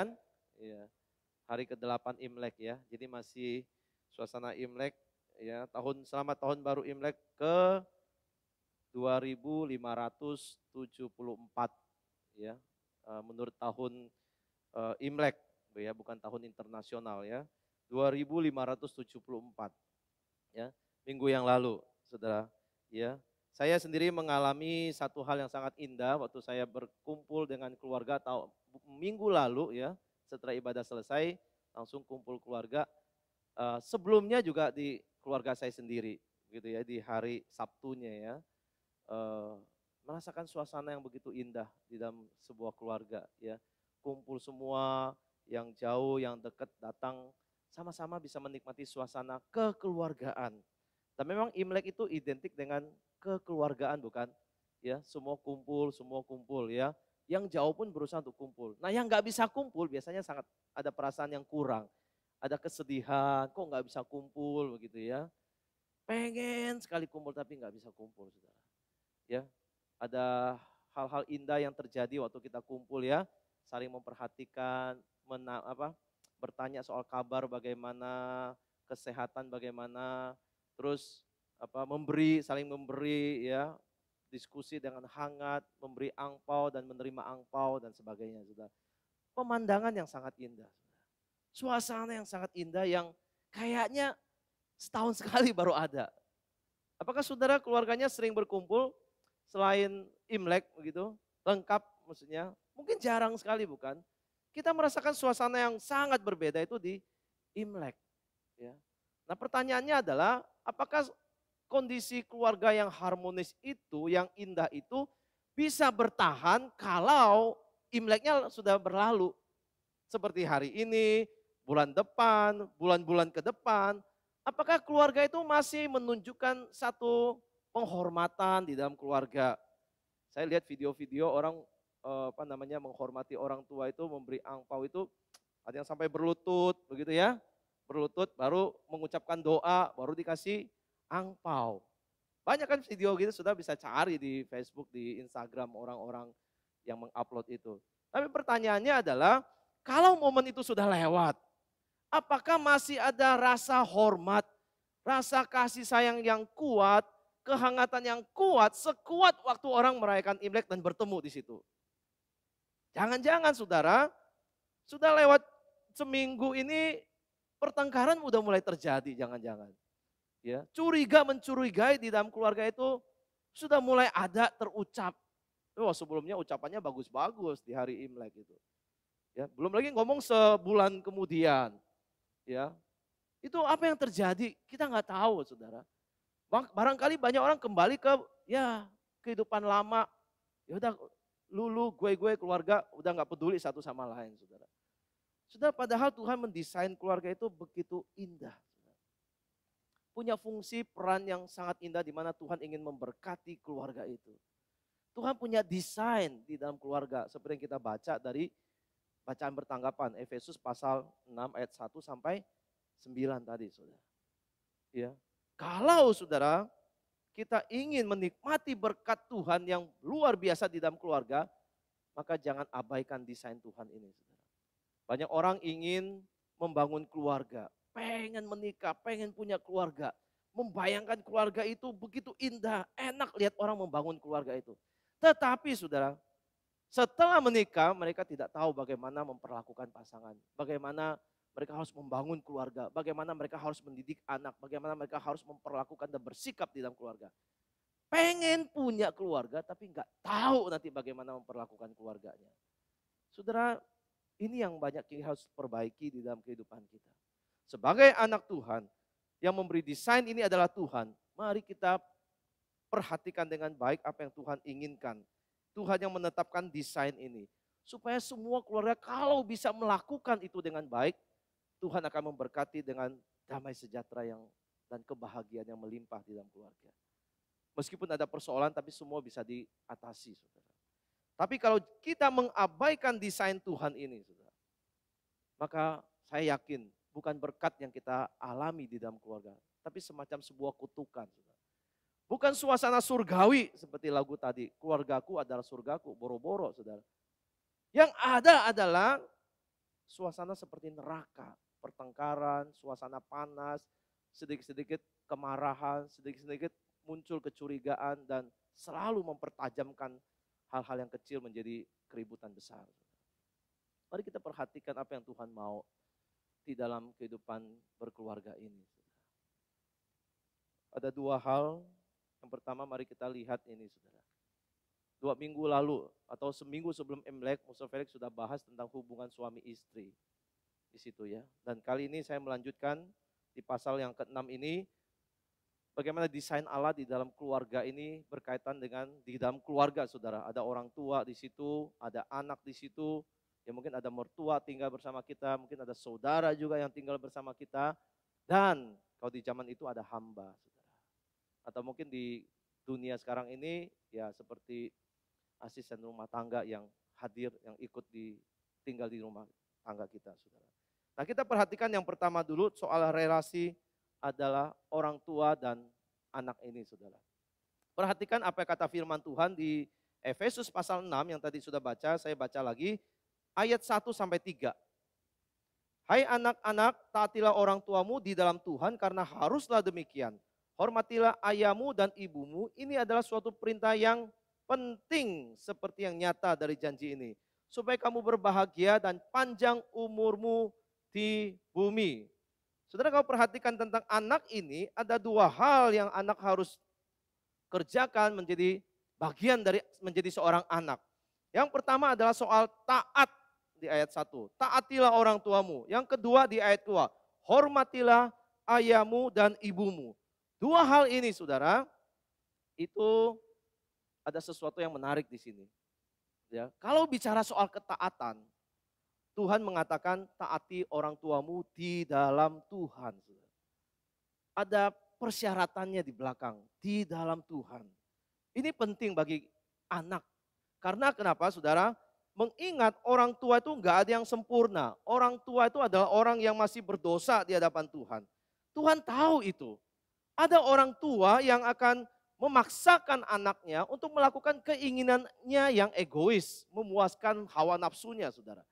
Ya, hari ke-8 Imlek ya. Jadi masih suasana Imlek ya. Selamat tahun baru Imlek ke 2574 ya. Menurut tahun Imlek ya, bukan tahun internasional ya. 2574 ya. Minggu yang lalu, Saudara, ya. Saya sendiri mengalami satu hal yang sangat indah waktu saya berkumpul dengan keluarga minggu lalu ya. Setelah ibadah selesai, langsung kumpul keluarga. Sebelumnya juga di keluarga saya sendiri, gitu ya, di hari Sabtunya ya. eh, Merasakan suasana yang begitu indah di dalam sebuah keluarga ya. Kumpul semua, yang jauh, yang dekat datang, sama-sama bisa menikmati suasana kekeluargaan. Dan memang Imlek itu identik dengan kekeluargaan, bukan? Ya, semua kumpul ya. Yang jauh pun berusaha untuk kumpul. Nah, yang nggak bisa kumpul biasanya sangat ada perasaan yang kurang, ada kesedihan, kok nggak bisa kumpul begitu ya. Pengen sekali kumpul tapi nggak bisa kumpul, saudara. Ya, ada hal-hal indah yang terjadi waktu kita kumpul ya, saling memperhatikan, bertanya soal kabar bagaimana, kesehatan bagaimana, terus saling memberi ya, diskusi dengan hangat, memberi angpau dan menerima angpau dan sebagainya, sudah. Pemandangan yang sangat indah, suasana yang sangat indah yang kayaknya setahun sekali baru ada. Apakah saudara keluarganya sering berkumpul selain Imlek begitu? Lengkap maksudnya? Mungkin jarang sekali bukan? Kita merasakan suasana yang sangat berbeda itu di Imlek. Ya. Nah pertanyaannya adalah apakah kondisi keluarga yang harmonis itu, yang indah itu bisa bertahan kalau Imleknya sudah berlalu? Seperti hari ini, bulan depan, bulan-bulan ke depan, apakah keluarga itu masih menunjukkan satu penghormatan di dalam keluarga? Saya lihat video-video orang menghormati orang tua itu memberi angpau itu ada yang sampai berlutut begitu ya. Berlutut baru mengucapkan doa, baru dikasih angpau. Banyak kan video gitu sudah bisa cari di Facebook, di Instagram orang-orang yang mengupload itu. Tapi pertanyaannya adalah kalau momen itu sudah lewat, apakah masih ada rasa hormat, rasa kasih sayang yang kuat, kehangatan yang kuat, sekuat waktu orang merayakan Imlek dan bertemu di situ? Jangan-jangan saudara, sudah lewat seminggu ini pertengkaran udah mulai terjadi, jangan-jangan. Ya, curiga mencurigai di dalam keluarga itu sudah mulai ada terucap. Oh, sebelumnya ucapannya bagus-bagus di hari Imlek itu. Ya, belum lagi ngomong sebulan kemudian. Ya, itu apa yang terjadi? Kita nggak tahu, saudara. Barangkali banyak orang kembali ke ya kehidupan lama. Ya udah, lulu, gue, keluarga udah nggak peduli satu sama lain, saudara. Sudah padahal Tuhan mendesain keluarga itu begitu indah. Punya fungsi peran yang sangat indah di mana Tuhan ingin memberkati keluarga itu. Tuhan punya desain di dalam keluarga seperti yang kita baca dari bacaan bertanggapan Efesus pasal 6 ayat 1 sampai 9 tadi, saudara. Ya. Kalau saudara kita ingin menikmati berkat Tuhan yang luar biasa di dalam keluarga, maka jangan abaikan desain Tuhan ini, saudara. Banyak orang ingin membangun keluarga, pengen menikah, pengen punya keluarga. Membayangkan keluarga itu begitu indah, enak lihat orang membangun keluarga itu. Tetapi saudara, setelah menikah mereka tidak tahu bagaimana memperlakukan pasangan. Bagaimana mereka harus membangun keluarga, bagaimana mereka harus mendidik anak, bagaimana mereka harus memperlakukan dan bersikap di dalam keluarga. Pengen punya keluarga tapi nggak tahu nanti bagaimana memperlakukan keluarganya. Saudara, ini yang banyak kita harus perbaiki di dalam kehidupan kita. Sebagai anak Tuhan, yang memberi desain ini adalah Tuhan. Mari kita perhatikan dengan baik apa yang Tuhan inginkan. Tuhan yang menetapkan desain ini. Supaya semua keluarga kalau bisa melakukan itu dengan baik, Tuhan akan memberkati dengan damai sejahtera dan kebahagiaan yang melimpah di dalam keluarga. Meskipun ada persoalan tapi semua bisa diatasi, saudara. Tapi kalau kita mengabaikan desain Tuhan ini, saudara, maka saya yakin bukan berkat yang kita alami di dalam keluarga, tapi semacam sebuah kutukan, saudara. Bukan suasana surgawi seperti lagu tadi, keluargaku adalah surgaku, boro-boro, saudara. Yang ada adalah suasana seperti neraka, pertengkaran, suasana panas, sedikit-sedikit kemarahan, sedikit-sedikit muncul kecurigaan dan selalu mempertajamkan hal-hal yang kecil menjadi keributan besar. Mari kita perhatikan apa yang Tuhan mau di dalam kehidupan berkeluarga ini. Ada dua hal. Yang pertama mari kita lihat ini saudara. 2 minggu lalu atau seminggu sebelum Imlek, Musa Felix sudah bahas tentang hubungan suami istri. Di situ ya. Dan kali ini saya melanjutkan di pasal yang ke-6 ini. Bagaimana desain Allah di dalam keluarga ini berkaitan dengan di dalam keluarga saudara. Ada orang tua di situ, ada anak di situ. Ya mungkin ada mertua tinggal bersama kita, mungkin ada saudara juga yang tinggal bersama kita. Dan kalau di zaman itu ada hamba saudara. Atau mungkin di dunia sekarang ini ya seperti asisten rumah tangga yang hadir, yang ikut tinggal di rumah tangga kita, saudara. Nah kita perhatikan yang pertama dulu soal relasi adalah orang tua dan anak ini, saudara. Perhatikan apa yang kata firman Tuhan di Efesus pasal 6 yang tadi sudah baca, saya baca lagi, ayat 1-3. Hai anak-anak, taatilah orang tuamu di dalam Tuhan karena haruslah demikian. Hormatilah ayahmu dan ibumu, ini adalah suatu perintah yang penting seperti yang nyata dari janji ini. Supaya kamu berbahagia dan panjang umurmu di bumi. Saudara kalau perhatikan tentang anak ini, ada dua hal yang anak harus kerjakan menjadi bagian dari menjadi seorang anak. Yang pertama adalah soal taat di ayat 1. Taatilah orang tuamu. Yang kedua di ayat 2. Hormatilah ayahmu dan ibumu. Dua hal ini saudara, itu ada sesuatu yang menarik di sini. Ya, kalau bicara soal ketaatan, Tuhan mengatakan taati orang tuamu di dalam Tuhan. Ada persyaratannya di belakang, di dalam Tuhan. Ini penting bagi anak. Karena kenapa saudara? Mengingat orang tua itu enggak ada yang sempurna. Orang tua itu adalah orang yang masih berdosa di hadapan Tuhan. Tuhan tahu itu. Ada orang tua yang akan memaksakan anaknya untuk melakukan keinginannya yang egois, memuaskan hawa nafsunya, saudara.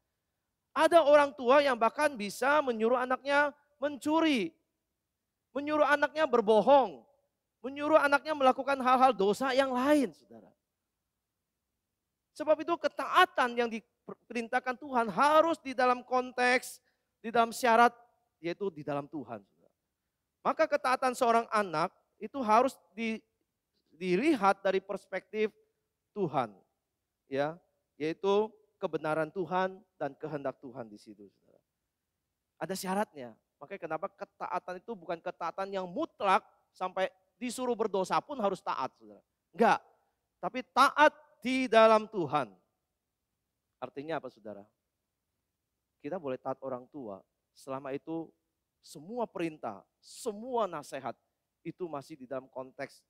Ada orang tua yang bahkan bisa menyuruh anaknya mencuri, menyuruh anaknya berbohong, menyuruh anaknya melakukan hal-hal dosa yang lain, saudara. Sebab itu ketaatan yang diperintahkan Tuhan harus di dalam konteks, di dalam syarat, yaitu di dalam Tuhan. Saudara. Maka ketaatan seorang anak itu harus dilihat dari perspektif Tuhan, ya, yaitu kebenaran Tuhan dan kehendak Tuhan di situ. Saudara. Ada syaratnya. Makanya kenapa ketaatan itu bukan ketaatan yang mutlak sampai disuruh berdosa pun harus taat, saudara. Enggak, tapi taat di dalam Tuhan. Artinya apa, saudara? Kita boleh taat orang tua, selama itu semua perintah, semua nasihat itu masih di dalam konteks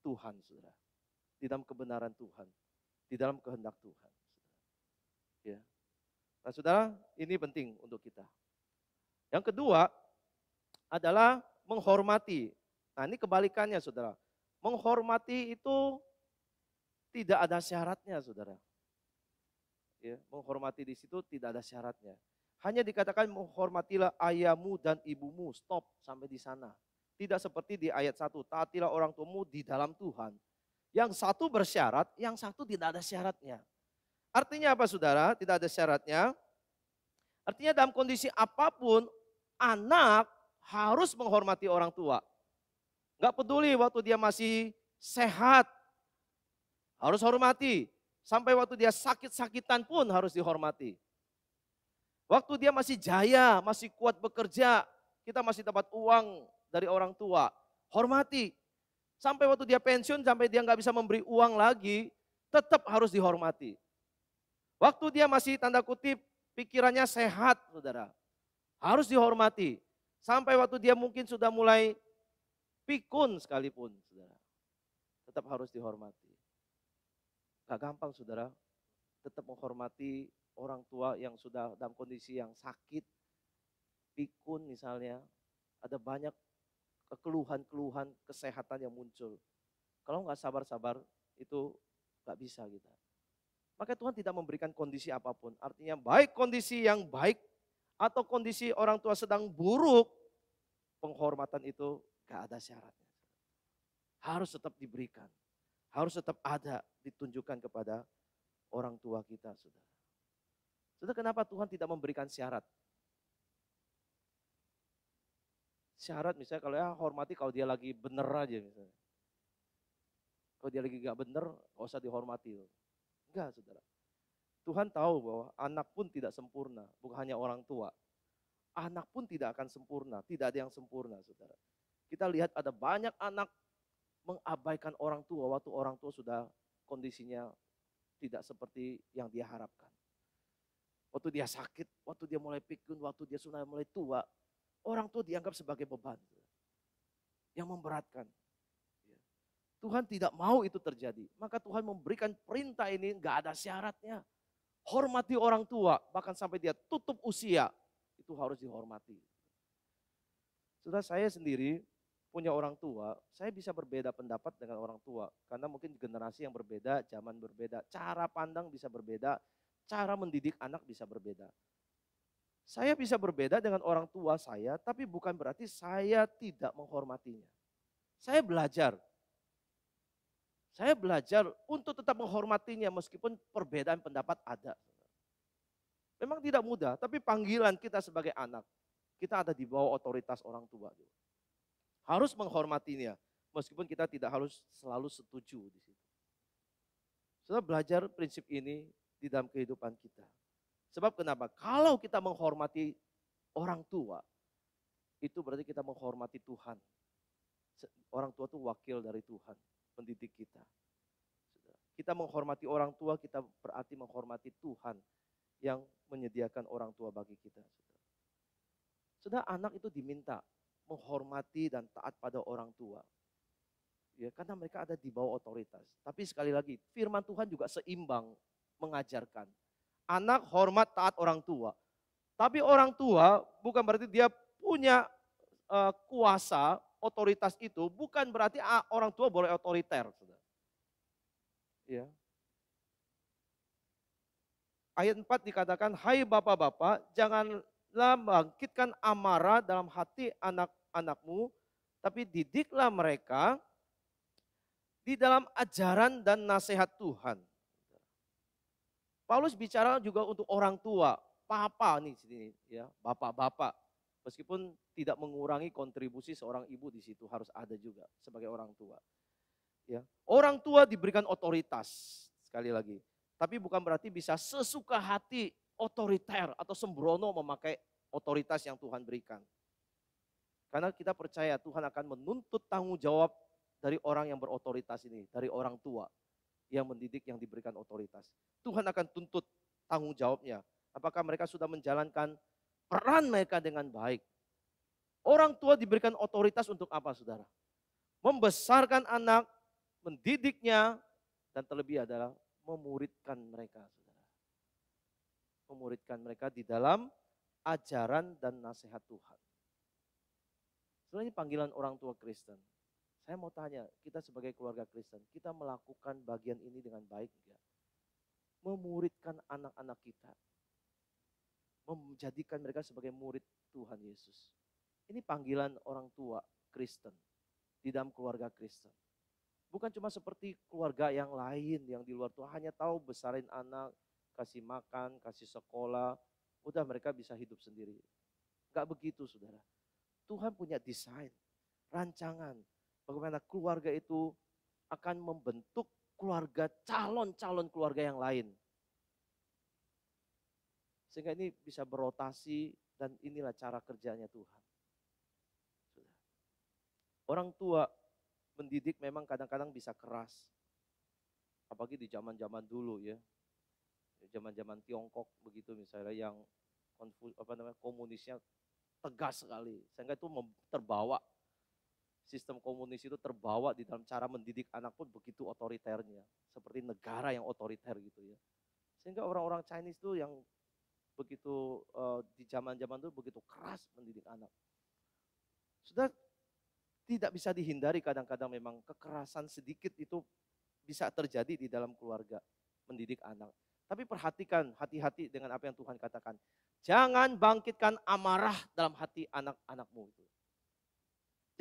Tuhan, saudara. Di dalam kebenaran Tuhan, di dalam kehendak Tuhan. Ya. Nah, saudara, ini penting untuk kita. Yang kedua adalah menghormati. Nah, ini kebalikannya, saudara. Menghormati itu tidak ada syaratnya, saudara. Ya, menghormati di situ tidak ada syaratnya. Hanya dikatakan menghormatilah ayahmu dan ibumu. Stop sampai di sana. Tidak seperti di ayat 1, taatilah orang tuamu di dalam Tuhan. Yang satu bersyarat, yang satu tidak ada syaratnya. Artinya apa, saudara? Tidak ada syaratnya. Artinya dalam kondisi apapun, anak harus menghormati orang tua. Enggak peduli waktu dia masih sehat, harus hormati. Sampai waktu dia sakit-sakitan pun harus dihormati. Waktu dia masih jaya, masih kuat bekerja, kita masih dapat uang dari orang tua, hormati. Sampai waktu dia pensiun, sampai dia nggak bisa memberi uang lagi, tetap harus dihormati. Waktu dia masih tanda kutip pikirannya sehat, saudara, harus dihormati. Sampai waktu dia mungkin sudah mulai pikun sekalipun, saudara, tetap harus dihormati. Gak gampang, saudara, tetap menghormati orang tua yang sudah dalam kondisi yang sakit, pikun misalnya, ada banyak keluhan-keluhan kesehatan yang muncul. Kalau nggak sabar-sabar itu nggak bisa kita. Maka Tuhan tidak memberikan kondisi apapun. Artinya baik kondisi yang baik atau kondisi orang tua sedang buruk, penghormatan itu gak ada syaratnya. Harus tetap diberikan. Harus tetap ada ditunjukkan kepada orang tua kita, saudara. Saudara, kenapa Tuhan tidak memberikan syarat? Syarat misalnya kalau ya hormati kalau dia lagi bener aja misalnya. Kalau dia lagi gak bener, gak usah dihormati. Enggak, saudara. Tuhan tahu bahwa anak pun tidak sempurna, bukan hanya orang tua. Anak pun tidak akan sempurna, tidak ada yang sempurna, saudara. Kita lihat ada banyak anak mengabaikan orang tua waktu orang tua sudah kondisinya tidak seperti yang dia harapkan. Waktu dia sakit, waktu dia mulai pikun, waktu dia sudah mulai tua, orang tua dianggap sebagai beban yang memberatkan. Tuhan tidak mau itu terjadi. Maka Tuhan memberikan perintah ini gak ada syaratnya. Hormati orang tua, bahkan sampai dia tutup usia, itu harus dihormati. Saudara, saya sendiri punya orang tua, saya bisa berbeda pendapat dengan orang tua. Karena mungkin generasi yang berbeda, zaman berbeda, cara pandang bisa berbeda, cara mendidik anak bisa berbeda. Saya bisa berbeda dengan orang tua saya, tapi bukan berarti saya tidak menghormatinya. Saya belajar untuk tetap menghormatinya meskipun perbedaan pendapat ada. Memang tidak mudah, tapi panggilan kita sebagai anak, kita ada di bawah otoritas orang tua. Harus menghormatinya, meskipun kita tidak harus selalu setuju di situ. Saudara, belajar prinsip ini di dalam kehidupan kita. Sebab kenapa? Kalau kita menghormati orang tua, itu berarti kita menghormati Tuhan. Orang tua itu wakil dari Tuhan, pendidik kita. Kita menghormati orang tua, kita berarti menghormati Tuhan yang menyediakan orang tua bagi kita. Saudara, anak itu diminta menghormati dan taat pada orang tua. Ya, karena mereka ada di bawah otoritas. Tapi sekali lagi, firman Tuhan juga seimbang mengajarkan. Anak hormat taat orang tua. Tapi orang tua bukan berarti dia punya kuasa, otoritas itu bukan berarti orang tua boleh otoriter. Saudara. Ya. Ayat 4 dikatakan, hai bapak-bapak, janganlah bangkitkan amarah dalam hati anak-anakmu, tapi didiklah mereka di dalam ajaran dan nasihat Tuhan. Paulus bicara juga untuk orang tua, papa nih sini ya, bapak-bapak. Meskipun tidak mengurangi kontribusi seorang ibu di situ harus ada juga sebagai orang tua. Ya, orang tua diberikan otoritas sekali lagi, tapi bukan berarti bisa sesuka hati otoriter atau sembrono memakai otoritas yang Tuhan berikan. Karena kita percaya Tuhan akan menuntut tanggung jawab dari orang yang berotoritas ini, dari orang tua yang mendidik, yang diberikan otoritas. Tuhan akan tuntut tanggung jawabnya. Apakah mereka sudah menjalankan peran mereka dengan baik? Orang tua diberikan otoritas untuk apa, saudara? Membesarkan anak, mendidiknya, dan terlebih adalah memuridkan mereka, saudara. Memuridkan mereka di dalam ajaran dan nasihat Tuhan. Sebenarnya ini panggilan orang tua Kristen. Saya mau tanya, kita sebagai keluarga Kristen, kita melakukan bagian ini dengan baik enggak? Memuridkan anak-anak kita. Menjadikan mereka sebagai murid Tuhan Yesus. Ini panggilan orang tua Kristen di dalam keluarga Kristen. Bukan cuma seperti keluarga yang lain yang di luar Tuhan, hanya tahu besarin anak, kasih makan, kasih sekolah, udah mereka bisa hidup sendiri. Enggak begitu, saudara. Tuhan punya desain, rancangan, bagaimana keluarga itu akan membentuk keluarga, calon-calon keluarga yang lain. Sehingga ini bisa berotasi dan inilah cara kerjanya Tuhan. Orang tua mendidik memang kadang-kadang bisa keras. Apalagi di zaman-zaman dulu ya. Zaman-zaman Tiongkok begitu misalnya yang komunisnya tegas sekali. Sehingga itu terbawa. Sistem komunis itu terbawa di dalam cara mendidik anak pun begitu otoriternya. Seperti negara yang otoriter gitu ya. Sehingga orang-orang Chinese itu yang begitu di zaman-zaman itu begitu keras mendidik anak. Sudah tidak bisa dihindari kadang-kadang memang kekerasan sedikit itu bisa terjadi di dalam keluarga mendidik anak. Tapi perhatikan, hati-hati dengan apa yang Tuhan katakan. Jangan bangkitkan amarah dalam hati anak-anakmu itu.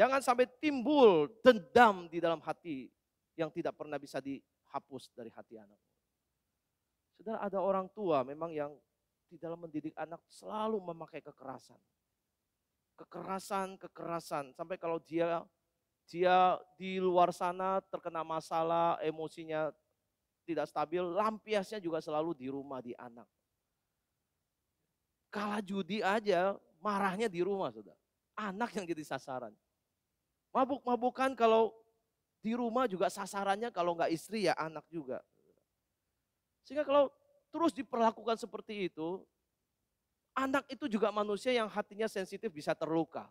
Jangan sampai timbul dendam di dalam hati yang tidak pernah bisa dihapus dari hati anak. Saudara, ada orang tua memang yang di dalam mendidik anak selalu memakai kekerasan. Kekerasan, sampai kalau dia di luar sana terkena masalah, emosinya tidak stabil, lampiasnya juga selalu di rumah, di anak. Kalah judi aja, marahnya di rumah, saudara. Anak yang jadi sasaran. Mabuk-mabukan kalau di rumah juga sasarannya kalau nggak istri ya anak juga. Sehingga kalau terus diperlakukan seperti itu, anak itu juga manusia yang hatinya sensitif bisa terluka.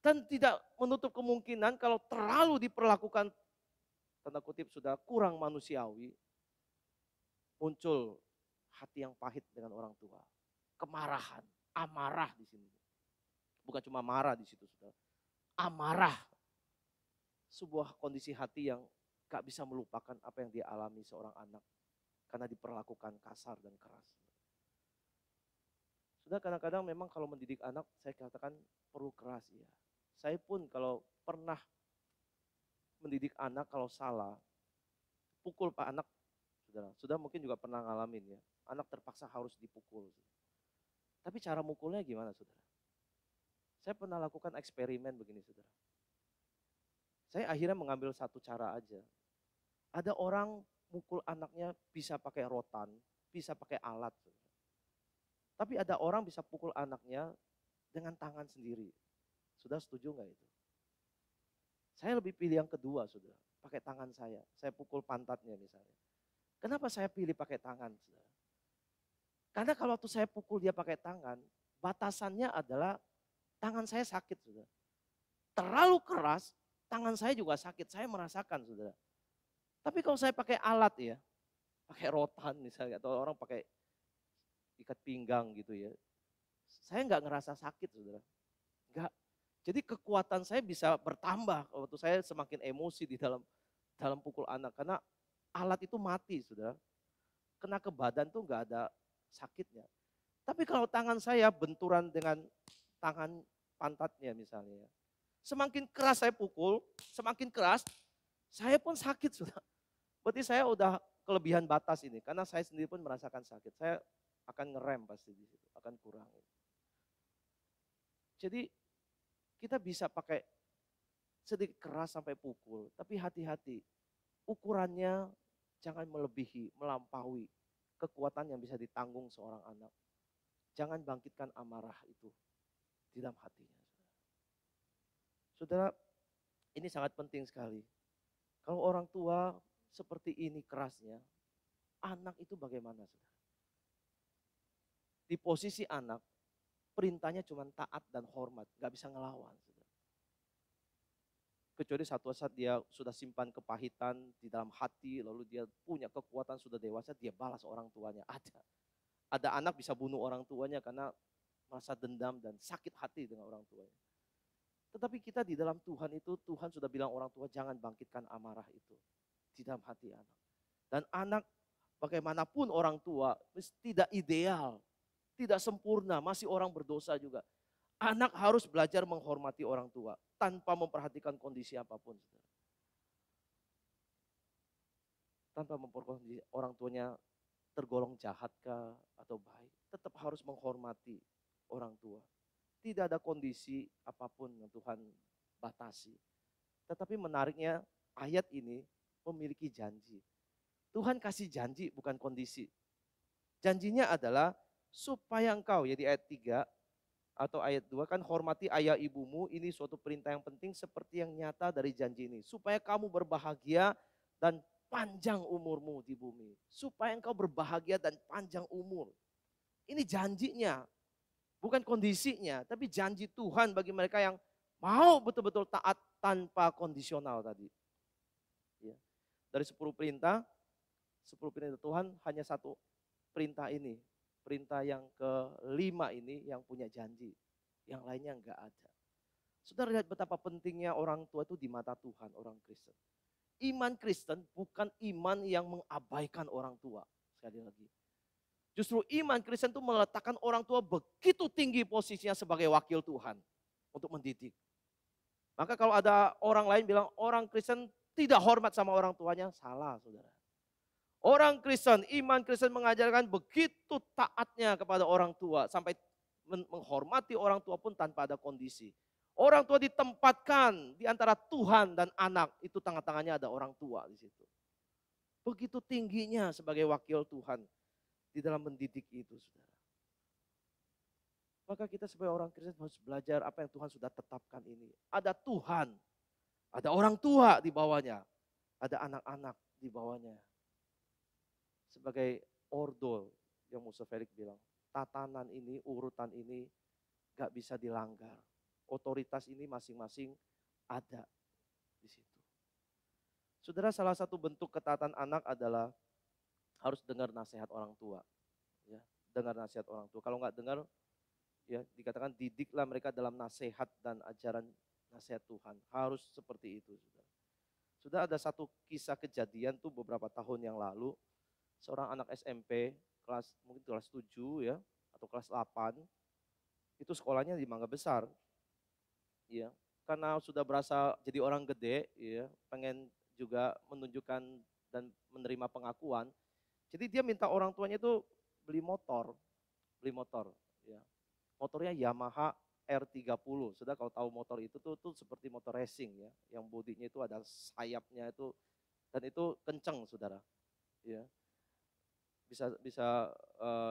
Dan tidak menutup kemungkinan kalau terlalu diperlakukan, tanda kutip sudah kurang manusiawi, muncul hati yang pahit dengan orang tua. Kemarahan, amarah di sini. Bukan cuma marah di situ, saudara. Amarah. Sebuah kondisi hati yang gak bisa melupakan apa yang dia alami seorang anak. Karena diperlakukan kasar dan keras. Sudah kadang-kadang memang kalau mendidik anak, saya katakan perlu keras ya. Saya pun kalau pernah mendidik anak kalau salah, pukul pak anak, sudah mungkin juga pernah ngalamin ya. Anak terpaksa harus dipukul. Tapi cara mukulnya gimana saudara? Saya pernah lakukan eksperimen begini saudara. Saya akhirnya mengambil satu cara aja. Ada orang mukul anaknya bisa pakai rotan, bisa pakai alat. Saudara. Tapi ada orang bisa pukul anaknya dengan tangan sendiri. Sudah setuju nggak itu? Saya lebih pilih yang kedua, saudara. Pakai tangan saya. Saya pukul pantatnya misalnya. Kenapa saya pilih pakai tangan, saudara? Karena kalau waktu saya pukul dia pakai tangan, batasannya adalah tangan saya sakit, saudara. Terlalu keras, tangan saya juga sakit. Saya merasakan, saudara. Tapi kalau saya pakai alat ya, pakai rotan misalnya, atau orang pakai ikat pinggang gitu ya, saya nggak ngerasa sakit, saudara. Nggak. Jadi kekuatan saya bisa bertambah waktu saya semakin emosi di dalam pukul anak. Karena alat itu mati, saudara. Kena ke badan tuh nggak ada sakitnya. Tapi kalau tangan saya benturan dengan tangan pantatnya misalnya. Semakin keras saya pukul, semakin keras, saya pun sakit sudah. Berarti saya udah kelebihan batas ini. Karena saya sendiri pun merasakan sakit. Saya akan ngerem pasti di situ, akan kurangi. Jadi kita bisa pakai sedikit keras sampai pukul, tapi hati-hati. Ukurannya jangan melebihi, melampaui kekuatan yang bisa ditanggung seorang anak. Jangan bangkitkan amarah itu di dalam hatinya. Saudara, ini sangat penting sekali. Kalau orang tua seperti ini kerasnya, anak itu bagaimana, saudara? Di posisi anak, perintahnya cuma taat dan hormat, gak bisa ngelawan. Saudara. Kecuali satu saat dia sudah simpan kepahitan di dalam hati, lalu dia punya kekuatan sudah dewasa, dia balas orang tuanya. Ada anak bisa bunuh orang tuanya karena merasa dendam dan sakit hati dengan orang tuanya. Tetapi kita di dalam Tuhan itu, Tuhan sudah bilang orang tua jangan bangkitkan amarah itu di dalam hati anak. Dan anak bagaimanapun orang tua tidak ideal, tidak sempurna, masih orang berdosa juga. Anak harus belajar menghormati orang tua tanpa memperhatikan kondisi apapun. Tanpa memperhatikan orang tuanya tergolong jahatkah atau baik, tetap harus menghormati orang tua. Tidak ada kondisi apapun yang Tuhan batasi. Tetapi menariknya ayat ini memiliki janji. Tuhan kasih janji bukan kondisi. Janjinya adalah supaya engkau, ya di ayat 3 atau ayat 2 kan hormati ayah ibumu, ini suatu perintah yang penting seperti yang nyata dari janji ini. Supaya kamu berbahagia dan panjang umurmu di bumi. Supaya engkau berbahagia dan panjang umur. Ini janjinya. Bukan kondisinya, tapi janji Tuhan bagi mereka yang mau betul-betul taat tanpa kondisional tadi. Ya. Dari 10 perintah Tuhan hanya satu perintah ini. Perintah yang kelima ini yang punya janji. Yang lainnya enggak ada. Saudara lihat betapa pentingnya orang tua itu di mata Tuhan, orang Kristen. Iman Kristen bukan iman yang mengabaikan orang tua. Sekali lagi. Justru iman Kristen itu meletakkan orang tua begitu tinggi posisinya sebagai wakil Tuhan untuk mendidik. Maka kalau ada orang lain bilang orang Kristen tidak hormat sama orang tuanya, salah saudara. Orang Kristen, iman Kristen mengajarkan begitu taatnya kepada orang tua sampai menghormati orang tua pun tanpa ada kondisi. Orang tua ditempatkan di antara Tuhan dan anak, itu tangan-tangannya ada orang tua di situ. Begitu tingginya sebagai wakil Tuhan di dalam mendidik itu, saudara. Maka kita sebagai orang Kristen harus belajar apa yang Tuhan sudah tetapkan ini. Ada Tuhan, ada orang tua di bawahnya, ada anak-anak di bawahnya. Sebagai ordo yang Musa Felix bilang, tatanan ini, urutan ini gak bisa dilanggar. Otoritas ini masing-masing ada di situ. Saudara, salah satu bentuk ketaatan anak adalah harus dengar nasihat orang tua. Ya, dengar nasihat orang tua. Kalau nggak dengar, ya dikatakan didiklah mereka dalam nasihat dan ajaran nasihat Tuhan. Harus seperti itu, saudara. Sudah ada satu kisah kejadian tuh beberapa tahun yang lalu, seorang anak SMP mungkin kelas 7 ya atau kelas 8, itu sekolahnya di Mangga Besar. Ya, karena sudah berasa jadi orang gede, ya, pengen juga menunjukkan dan menerima pengakuan. Jadi dia minta orang tuanya itu beli motor, ya. Motornya Yamaha R30. Sudah kalau tahu motor itu tuh seperti motor racing ya, yang bodinya itu ada sayapnya itu dan itu kenceng, saudara. Ya. Bisa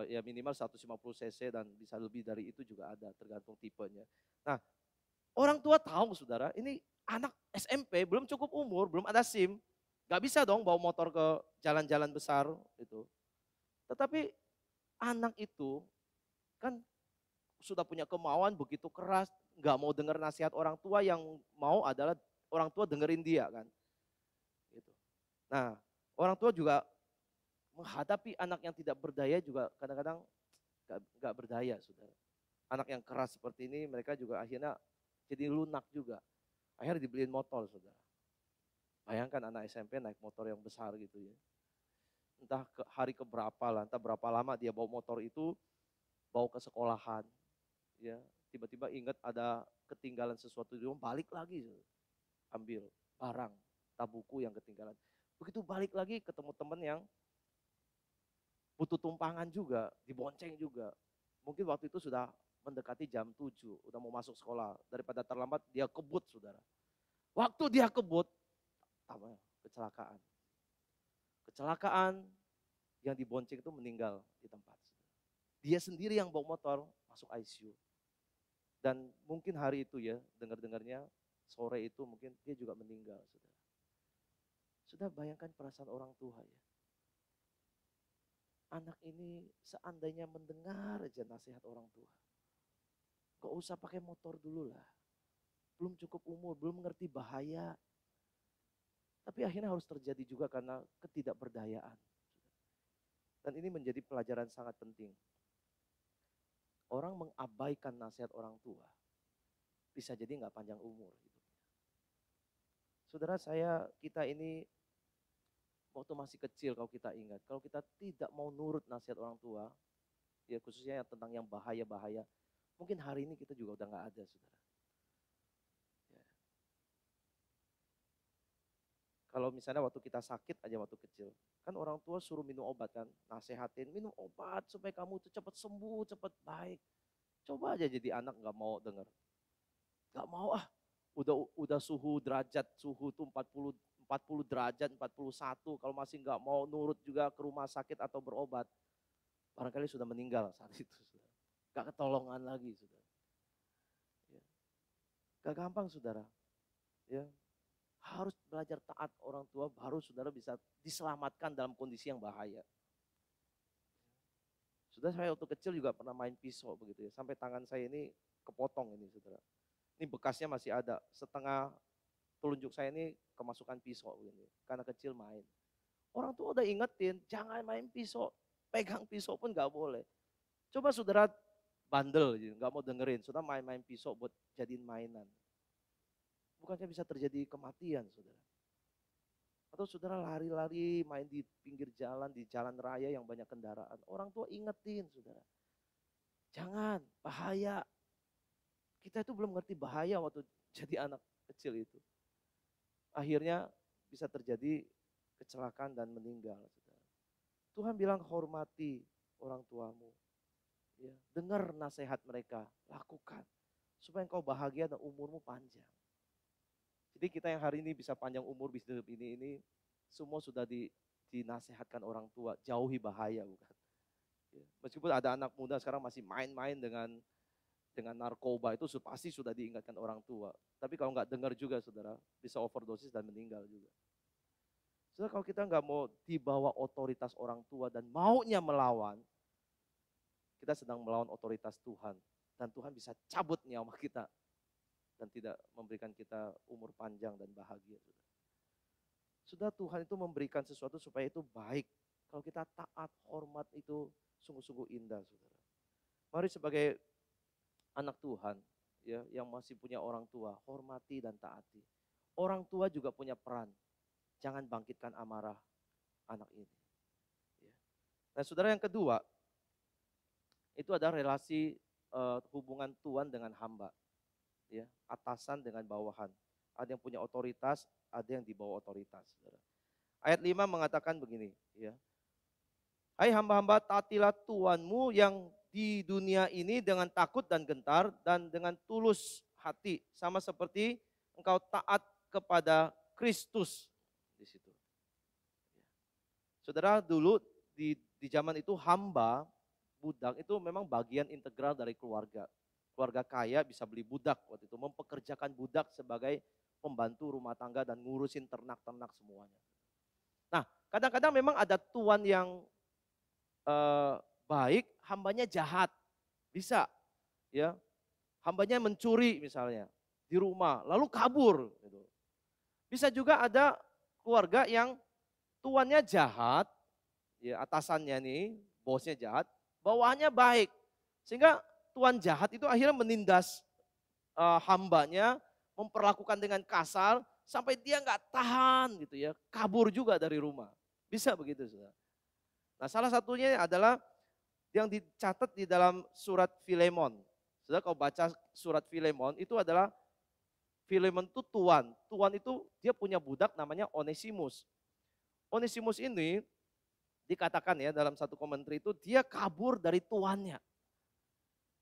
ya minimal 150 cc dan bisa lebih dari itu juga ada tergantung tipenya. Nah, orang tua tahu, saudara, ini anak SMP belum cukup umur, belum ada SIM, gak bisa dong bawa motor ke jalan-jalan besar itu. Tetapi anak itu kan sudah punya kemauan begitu keras, gak mau dengar nasihat orang tua, yang mau adalah orang tua dengerin dia kan. Gitu. Nah, orang tua juga menghadapi anak yang tidak berdaya juga kadang-kadang gak berdaya, saudara. Anak yang keras seperti ini mereka juga akhirnya jadi lunak juga. Akhirnya dibeliin motor, saudara. Bayangkan anak SMP naik motor yang besar gitu ya. Entah hari keberapa lah, entah berapa lama dia bawa motor itu, bawa ke sekolahan. Ya, tiba-tiba ingat ada ketinggalan sesuatu di rumah, balik lagi, ambil barang, buku yang ketinggalan. Begitu balik lagi ketemu teman yang butuh tumpangan juga, dibonceng juga. Mungkin waktu itu sudah mendekati jam 7, udah mau masuk sekolah. Daripada terlambat, dia kebut, saudara. Waktu dia kebut, kecelakaan. Kecelakaan, yang dibonceng itu meninggal di tempat. Dia sendiri yang bawa motor masuk ICU. Dan mungkin hari itu ya, dengar-dengarnya sore itu mungkin dia juga meninggal, saudara. Sudah bayangkan perasaan orang tua ya. Anak ini seandainya mendengar aja nasihat orang tua. Gak usah pakai motor dulu lah. Belum cukup umur, belum mengerti bahaya. Tapi akhirnya harus terjadi juga karena ketidakberdayaan. Dan ini menjadi pelajaran sangat penting. Orang mengabaikan nasihat orang tua, bisa jadi gak panjang umur hidupnya. Saudara, kita ini waktu masih kecil, kalau kita ingat, kalau kita tidak mau nurut nasihat orang tua, ya khususnya yang tentang yang bahaya-bahaya, mungkin hari ini kita juga udah gak ada, saudara. Ya. Kalau misalnya waktu kita sakit aja waktu kecil, kan orang tua suruh minum obat kan, nasehatin minum obat supaya kamu tuh cepat sembuh, cepat baik. Coba aja jadi anak gak mau dengar. Gak mau udah suhu tuh 40 derajat, 41, kalau masih nggak mau nurut juga ke rumah sakit atau berobat, barangkali sudah meninggal saat itu. Gak ketolongan lagi, saudara. Ya. Gak gampang, saudara. Ya. Harus belajar taat orang tua, baru saudara bisa diselamatkan dalam kondisi yang bahaya. Sudah, saya waktu kecil juga pernah main pisau begitu ya, sampai tangan saya ini kepotong ini, saudara. Ini bekasnya masih ada, setengah telunjuk saya ini kemasukan pisau begini, karena kecil main. Orang tua udah ingetin, jangan main pisau, pegang pisau pun gak boleh. Coba saudara bandel, gak mau dengerin, saudara main-main pisau buat jadiin mainan. Bukannya bisa terjadi kematian, saudara. Atau saudara lari-lari main di pinggir jalan, di jalan raya yang banyak kendaraan. Orang tua ingetin saudara. Jangan, bahaya. Kita itu belum ngerti bahaya waktu jadi anak kecil itu. Akhirnya bisa terjadi kecelakaan dan meninggal. Saudara. Tuhan bilang hormati orang tuamu. Ya, dengar nasihat mereka, lakukan. Supaya engkau bahagia dan umurmu panjang. Jadi kita yang hari ini bisa panjang umur, bisa hidup ini semua sudah dinasehatkan orang tua. Jauhi bahaya bukan. Ya, meskipun ada anak muda sekarang masih main-main dengan narkoba itu pasti sudah diingatkan orang tua. Tapi kalau nggak dengar juga saudara, bisa overdosis dan meninggal juga. Saudara kalau kita nggak mau dibawa otoritas orang tua dan maunya melawan, kita sedang melawan otoritas Tuhan. Dan Tuhan bisa cabut nyawa kita dan tidak memberikan kita umur panjang dan bahagia. Sudah Tuhan itu memberikan sesuatu supaya itu baik. Kalau kita taat, hormat itu sungguh-sungguh indah, saudara. Mari sebagai anak Tuhan, ya, yang masih punya orang tua, hormati dan taati. Orang tua juga punya peran. Jangan bangkitkan amarah anak ini. Ya. Nah, saudara yang kedua, itu adalah relasi hubungan tuan dengan hamba. Ya, atasan dengan bawahan. Ada yang punya otoritas, ada yang di bawah otoritas. Saudara. Ayat 5 mengatakan begini, ya. Hai hamba-hamba, taatilah tuanmu yang di dunia ini dengan takut dan gentar dan dengan tulus hati, sama seperti engkau taat kepada Kristus di situ. Saudara, dulu di zaman itu hamba, budak itu memang bagian integral dari keluarga. Keluarga kaya bisa beli budak waktu itu, mempekerjakan budak sebagai pembantu rumah tangga dan ngurusin ternak-ternak semuanya. Nah, kadang-kadang memang ada tuan yang baik, hambanya jahat. Bisa, ya. Hambanya mencuri misalnya di rumah, lalu kabur. Gitu. Bisa juga ada keluarga yang tuannya jahat, ya atasannya nih, bosnya jahat, bawahannya baik. Sehingga tuan jahat itu akhirnya menindas hambanya, memperlakukan dengan kasar, sampai dia nggak tahan gitu ya, kabur juga dari rumah. Bisa begitu, saudara. Nah, salah satunya adalah yang dicatat di dalam surat Filemon. Saudara kalau baca surat Filemon itu adalah Filemon itu tuan. Tuan itu dia punya budak namanya Onesimus. Onesimus ini dikatakan ya dalam satu komentar itu dia kabur dari tuannya.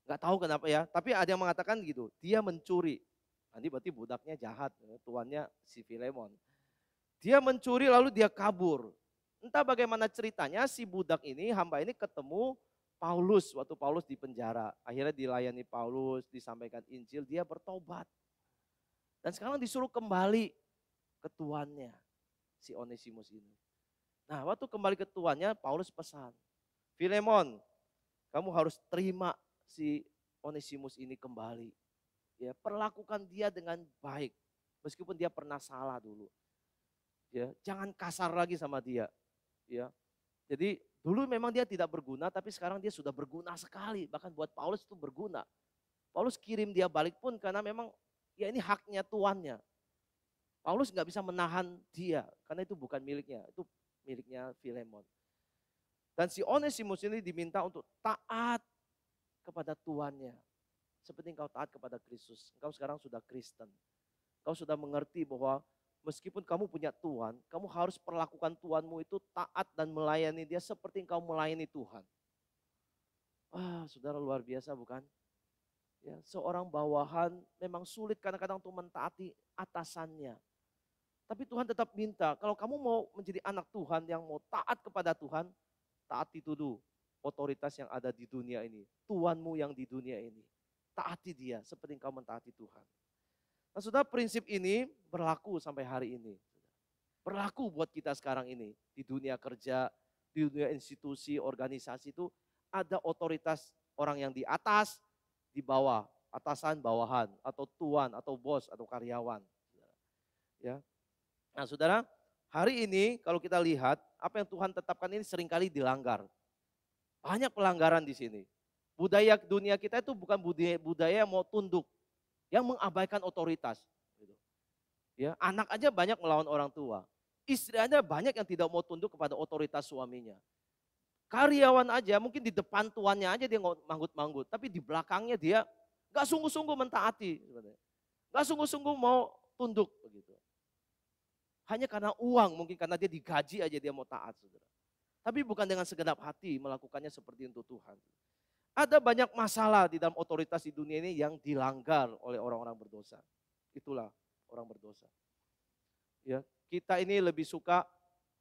Gak tahu kenapa ya, tapi ada yang mengatakan gitu, dia mencuri. Nanti berarti budaknya jahat, tuannya si Filemon. Dia mencuri lalu dia kabur. Entah bagaimana ceritanya si budak ini, hamba ini ketemu Paulus waktu Paulus di penjara. Akhirnya dilayani Paulus, disampaikan Injil, dia bertobat. Dan sekarang disuruh kembali ke tuannya, si Onesimus ini. Nah waktu kembali ke tuannya, Paulus pesan, Filemon, kamu harus terima si Onesimus ini kembali. Ya, perlakukan dia dengan baik, meskipun dia pernah salah dulu. Ya, jangan kasar lagi sama dia. Ya, jadi dulu memang dia tidak berguna, tapi sekarang dia sudah berguna sekali. Bahkan buat Paulus itu berguna. Paulus kirim dia balik pun karena memang ya ini haknya tuannya. Paulus nggak bisa menahan dia, karena itu bukan miliknya, itu miliknya Filemon. Dan si Onesimus ini diminta untuk taat kepada tuannya. Seperti engkau taat kepada Kristus. Engkau sekarang sudah Kristen. Engkau sudah mengerti bahwa meskipun kamu punya Tuhan, kamu harus perlakukan Tuhanmu itu taat dan melayani dia seperti engkau melayani Tuhan. Wah, saudara luar biasa bukan? Ya, seorang bawahan memang sulit kadang-kadang untuk mentaati atasannya. Tapi Tuhan tetap minta, kalau kamu mau menjadi anak Tuhan yang mau taat kepada Tuhan, taati dulu otoritas yang ada di dunia ini. Tuhanmu yang di dunia ini. Taati dia seperti engkau mentaati Tuhan. Nah, saudara, prinsip ini berlaku sampai hari ini. Berlaku buat kita sekarang ini. Di dunia kerja, di dunia institusi, organisasi itu ada otoritas orang yang di atas, di bawah, atasan, bawahan, atau tuan, atau bos, atau karyawan. Ya. Nah, saudara, hari ini kalau kita lihat apa yang Tuhan tetapkan ini seringkali dilanggar. Banyak pelanggaran di sini. Budaya dunia kita itu bukan budaya yang mau tunduk, yang mengabaikan otoritas. Ya, anak aja banyak melawan orang tua. Istri Anda banyak yang tidak mau tunduk kepada otoritas suaminya. Karyawan aja mungkin di depan tuannya aja dia manggut-manggut, tapi di belakangnya dia gak sungguh-sungguh mentaati. Gak sungguh-sungguh mau tunduk begitu. Hanya karena uang, mungkin karena dia digaji aja dia mau taat, saudara. Tapi bukan dengan segenap hati melakukannya seperti untuk Tuhan. Ada banyak masalah di dalam otoritas di dunia ini yang dilanggar oleh orang-orang berdosa. Itulah orang berdosa. Ya, kita ini lebih suka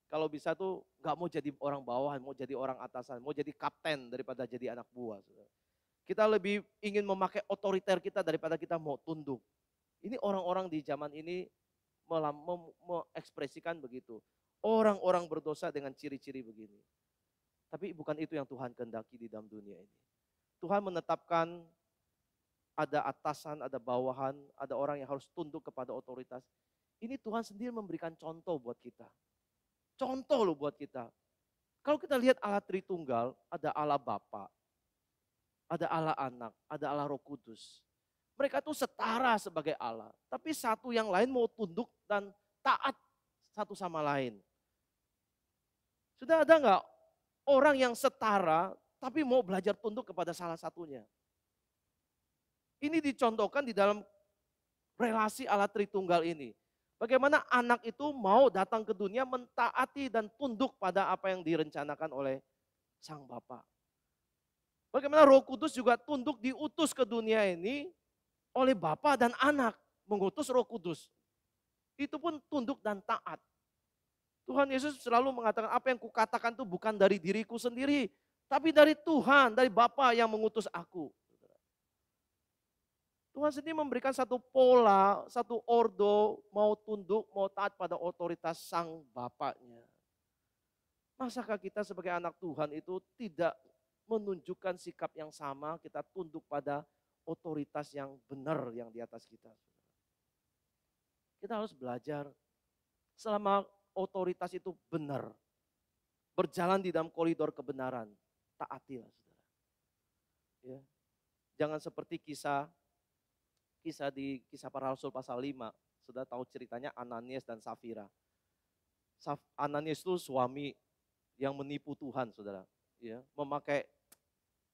kalau bisa tuh nggak mau jadi orang bawahan, mau jadi orang atasan, mau jadi kapten daripada jadi anak buah. Saudara. Kita lebih ingin memakai otoriter kita daripada kita mau tunduk. Ini orang-orang di zaman ini mengekspresikan begitu. Orang-orang berdosa dengan ciri-ciri begini. Tapi bukan itu yang Tuhan kehendaki di dalam dunia ini. Tuhan menetapkan ada atasan, ada bawahan, ada orang yang harus tunduk kepada otoritas. Ini Tuhan sendiri memberikan contoh buat kita. Contoh loh buat kita. Kalau kita lihat Allah Tritunggal, ada Allah Bapa, ada Allah Anak, ada Allah Roh Kudus. Mereka tuh setara sebagai Allah. Tapi satu yang lain mau tunduk dan taat satu sama lain. Sudah ada nggak orang yang setara tapi mau belajar tunduk kepada salah satunya? Ini dicontohkan di dalam relasi Allah Tritunggal ini. Bagaimana anak itu mau datang ke dunia mentaati dan tunduk pada apa yang direncanakan oleh sang Bapa. Bagaimana Roh Kudus juga tunduk diutus ke dunia ini oleh Bapa dan Anak, mengutus Roh Kudus. Itu pun tunduk dan taat. Tuhan Yesus selalu mengatakan apa yang kukatakan itu bukan dari diriku sendiri, tapi dari Tuhan, dari Bapa yang mengutus aku. Tuhan sendiri memberikan satu pola, satu ordo, mau tunduk, mau taat pada otoritas sang Bapaknya. Masakah kita sebagai anak Tuhan itu tidak menunjukkan sikap yang sama, kita tunduk pada otoritas yang benar yang di atas kita. Kita harus belajar selama otoritas itu benar, berjalan di dalam koridor kebenaran, taatilah saudara. Ya. Jangan seperti kisah di Kisah Para Rasul pasal 5, sudah tahu ceritanya Ananias dan Safira. Ananias itu suami yang menipu Tuhan, saudara. Ya, memakai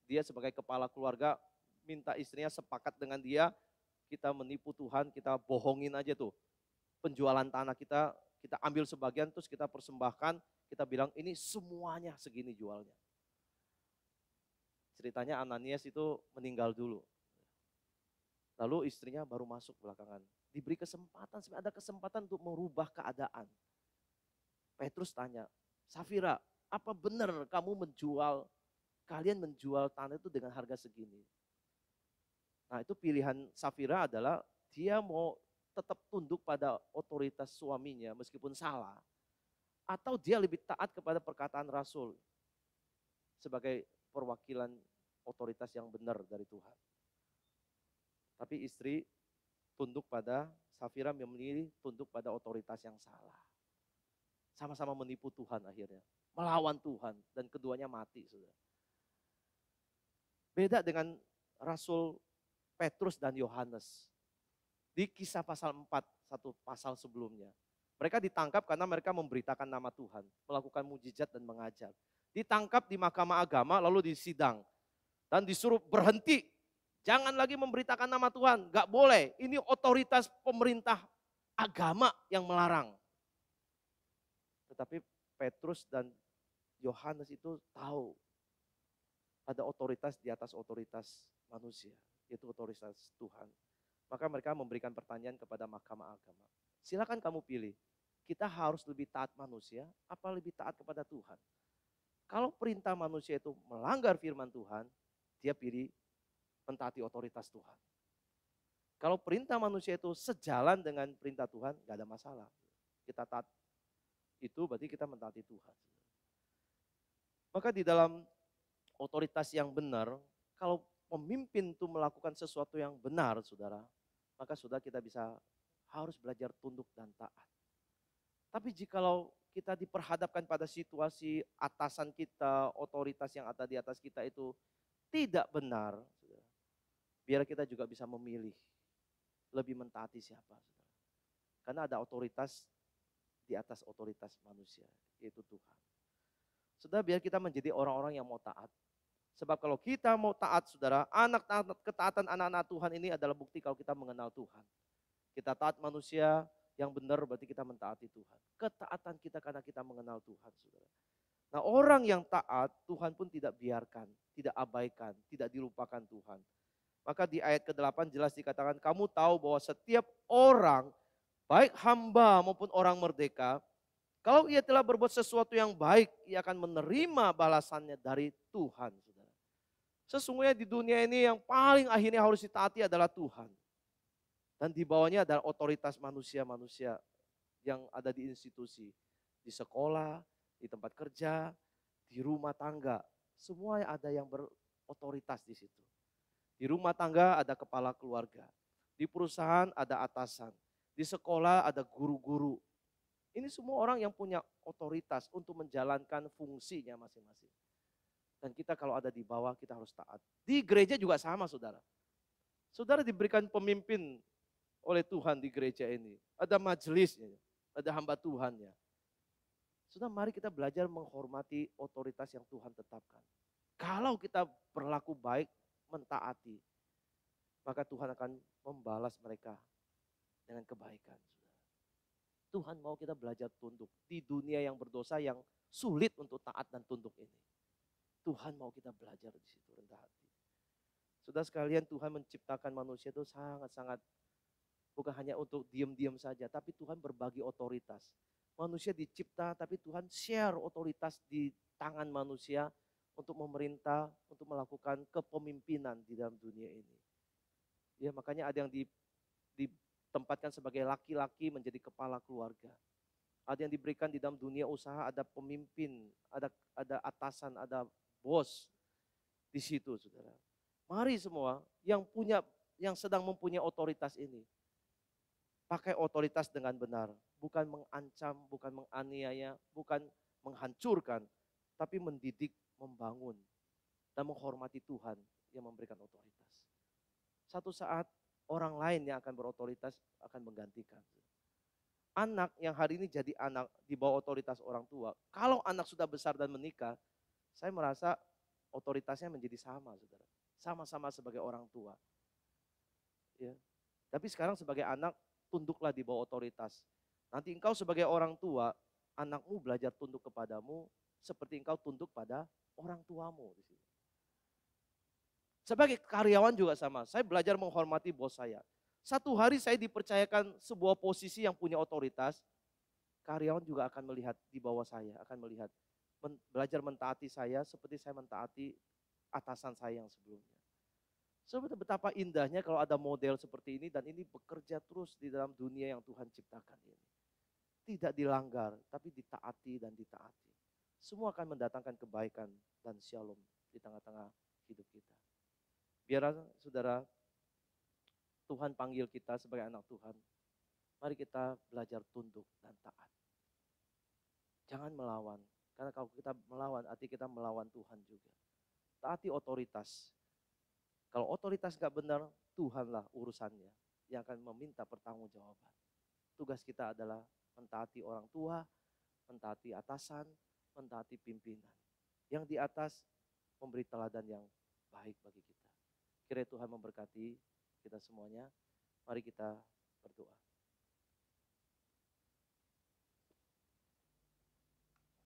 dia sebagai kepala keluarga, minta istrinya sepakat dengan dia, kita menipu Tuhan, kita bohongin aja tuh. Penjualan tanah kita ambil sebagian terus kita persembahkan, kita bilang ini semuanya segini jualnya. Ceritanya Ananias itu meninggal dulu. Lalu istrinya baru masuk belakangan. Diberi kesempatan, ada kesempatan untuk merubah keadaan. Petrus tanya, Safira, apa benar kalian menjual tanah itu dengan harga segini? Nah itu pilihan Safira adalah dia mau tetap tunduk pada otoritas suaminya meskipun salah. Atau dia lebih taat kepada perkataan Rasul sebagai perwakilan otoritas yang benar dari Tuhan. Tapi istri tunduk pada, Safira memilih tunduk pada otoritas yang salah. Sama-sama menipu Tuhan akhirnya. Melawan Tuhan dan keduanya mati. Saudara. Beda dengan Rasul Petrus dan Yohanes. Di Kisah pasal 4, satu pasal sebelumnya. Mereka ditangkap karena mereka memberitakan nama Tuhan. Melakukan mujizat dan mengajar. Ditangkap di mahkamah agama lalu disidang. Dan disuruh berhenti. Jangan lagi memberitakan nama Tuhan, gak boleh. Ini otoritas pemerintah agama yang melarang. Tetapi Petrus dan Yohanes itu tahu ada otoritas di atas otoritas manusia, yaitu otoritas Tuhan. Maka mereka memberikan pertanyaan kepada mahkamah agama. Silakan kamu pilih, kita harus lebih taat manusia, apa lebih taat kepada Tuhan? Kalau perintah manusia itu melanggar firman Tuhan, dia pilih mentaati otoritas Tuhan. Kalau perintah manusia itu sejalan dengan perintah Tuhan, gak ada masalah. Kita taat itu berarti kita mentaati Tuhan. Maka di dalam otoritas yang benar, kalau pemimpin itu melakukan sesuatu yang benar, saudara, maka sudah kita harus belajar tunduk dan taat. Tapi jikalau kita diperhadapkan pada situasi atasan kita, otoritas yang ada di atas kita itu tidak benar, saudara, biar kita juga bisa memilih lebih mentaati siapa. Saudara. Karena ada otoritas di atas otoritas manusia, yaitu Tuhan. Saudara, biar kita menjadi orang-orang yang mau taat. Sebab kalau kita mau taat, saudara, ketaatan anak-anak Tuhan ini adalah bukti kalau kita mengenal Tuhan. Kita taat manusia yang benar, berarti kita mentaati Tuhan. Ketaatan kita karena kita mengenal Tuhan, saudara. Nah, orang yang taat, Tuhan pun tidak biarkan, tidak abaikan, tidak dilupakan Tuhan. Maka di ayat ke-8 jelas dikatakan, kamu tahu bahwa setiap orang, baik hamba maupun orang merdeka, kalau ia telah berbuat sesuatu yang baik, ia akan menerima balasannya dari Tuhan. Saudara. Sesungguhnya di dunia ini yang paling akhirnya harus ditaati adalah Tuhan. Dan di bawahnya adalah otoritas manusia-manusia yang ada di institusi, di sekolah, di tempat kerja, di rumah tangga. Semua ada yang berotoritas di situ. Di rumah tangga ada kepala keluarga. Di perusahaan ada atasan. Di sekolah ada guru-guru. Ini semua orang yang punya otoritas untuk menjalankan fungsinya masing-masing. Dan kita kalau ada di bawah kita harus taat. Di gereja juga sama, saudara. Saudara diberikan pemimpin oleh Tuhan di gereja ini. Ada majelisnya, ada hamba Tuhannya. Sudah mari kita belajar menghormati otoritas yang Tuhan tetapkan. Kalau kita berlaku baik, mentaati, maka Tuhan akan membalas mereka dengan kebaikan. Tuhan mau kita belajar tunduk di dunia yang berdosa yang sulit untuk taat dan tunduk ini. Tuhan mau kita belajar di situ rendah hati. Sudah sekalian Tuhan menciptakan manusia itu sangat-sangat bukan hanya untuk diam-diam saja, tapi Tuhan berbagi otoritas. Manusia dicipta, tapi Tuhan share otoritas di tangan manusia untuk memerintah, untuk melakukan kepemimpinan di dalam dunia ini. Ya, makanya ada yang ditempatkan sebagai laki-laki menjadi kepala keluarga. Ada yang diberikan di dalam dunia usaha, ada pemimpin, ada atasan, ada bos di situ, saudara. Mari semua yang sedang mempunyai otoritas ini, pakai otoritas dengan benar. Bukan mengancam, bukan menganiaya, bukan menghancurkan. Tapi mendidik, membangun. Dan menghormati Tuhan yang memberikan otoritas. Satu saat orang lain yang akan berotoritas akan menggantikan. Anak yang hari ini jadi anak di bawah otoritas orang tua. Kalau anak sudah besar dan menikah, saya merasa otoritasnya menjadi sama, saudara. Sama-sama sebagai orang tua. Ya. Tapi sekarang sebagai anak, tunduklah di bawah otoritas. Nanti engkau sebagai orang tua, anakmu belajar tunduk kepadamu seperti engkau tunduk pada orang tuamu. Sebagai karyawan juga sama, saya belajar menghormati bos saya. Satu hari saya dipercayakan sebuah posisi yang punya otoritas, karyawan juga akan melihat di bawah saya, akan melihat, belajar mentaati saya seperti saya mentaati atasan saya yang sebelumnya. Saudara, betapa indahnya kalau ada model seperti ini dan ini bekerja terus di dalam dunia yang Tuhan ciptakan ini. Tidak dilanggar, tapi ditaati dan ditaati. Semua akan mendatangkan kebaikan dan shalom di tengah-tengah hidup kita. Biar saudara, Tuhan panggil kita sebagai anak Tuhan. Mari kita belajar tunduk dan taat. Jangan melawan, karena kalau kita melawan, arti kita melawan Tuhan juga. Taati otoritas. Kalau otoritas gak benar, Tuhanlah urusannya yang akan meminta pertanggungjawaban. Tugas kita adalah mentaati orang tua, mentaati atasan, mentaati pimpinan. Yang di atas memberi teladan yang baik bagi kita. Kiranya Tuhan memberkati kita semuanya. Mari kita berdoa.